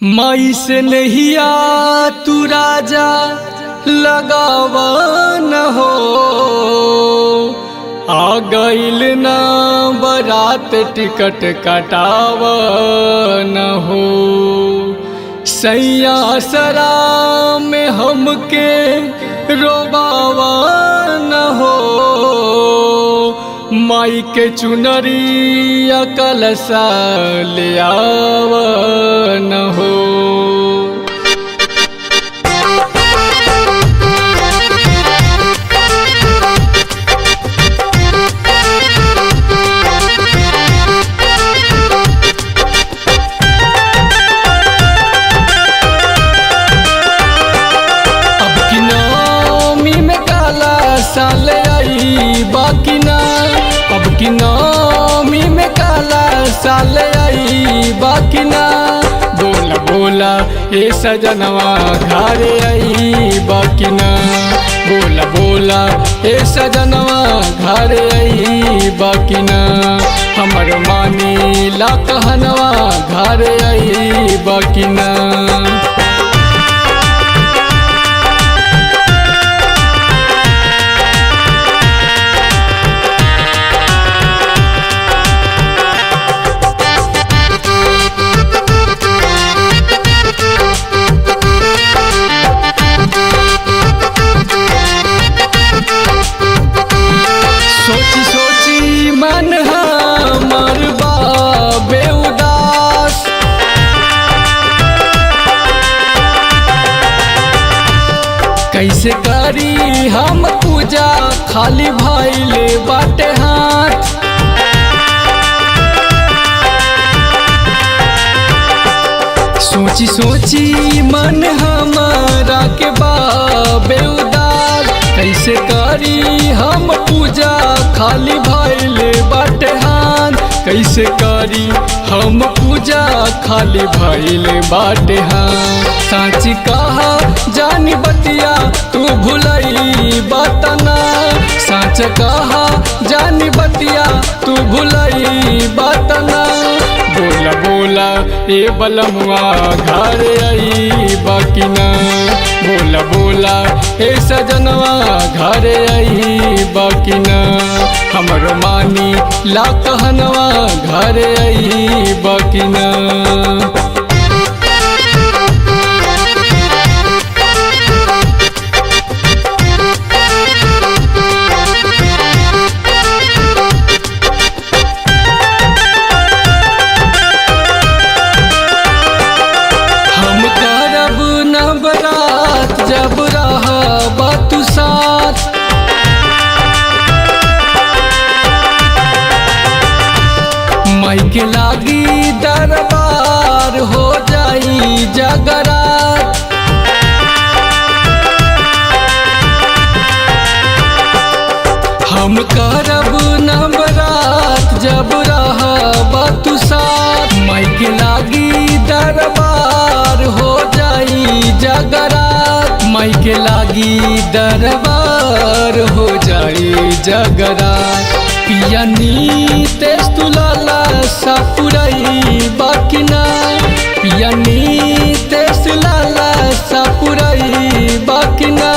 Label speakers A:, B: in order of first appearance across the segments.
A: माई से नहिया तू राजा लगावा न हो, आ गईल ना बरात टिकट कटावा न हो। सैया सरा में हमके रोबावा न हो, माई के चुनरिया कलसा ले आवा न हो। अब की नौमी में काला साल आई बाकी ना, अब की नौमी में काला साल आई बाकी ना। बोला बोला ये सजनवा घरे आई बाकी ना, बोला बोला ये सजनवा घरे आई बाकी ना। हमर मानी ला कहनवा घरे आई बाकी ना। सोची सोची मन हमर बाबे उदास, कैसे करी हम पूजा खाली भइले बाटे हाथ। सोची सोची मन हमारा के बाबे उदास, कैसे करी हम पूजा खाली भइले बाटे हाथ। कैसे करी हम पूजा खाली भइले बाटे हाथ। साँच कहा जानी बतिया तू भुलई बतना, साँच कहा जानी बतिया तू भुलई बतना। बोला बोला ए बलमुआ घर आई बाकी ना, बोला बोला ए सजनवा घर आई बाकी ना। हमर मानी ला कहनवा घर आई बाकी ना। हम करब नवरात जब रहबा तू साथ, माई के लागी दरबार हो जाई जगरात। हम करब नवरात जब रहबा तू साथ, माई के लागी दरबार हो जाई जगरात। माई के लागी दरबार हो जाई जगरात। पिया नीतेश तुलाला सापुरई बाकी ना, पिया नीतेश लाला सापुरई बाकी ना।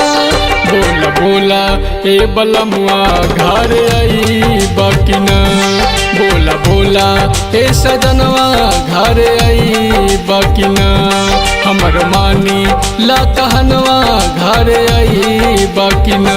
A: बोला बोला ए बलमुआ घर आई बाकी ना, बोला बोला ए सजनवा घर आई बाकी ना। हमर मानी ला कहनवा घर आई बाकी ना।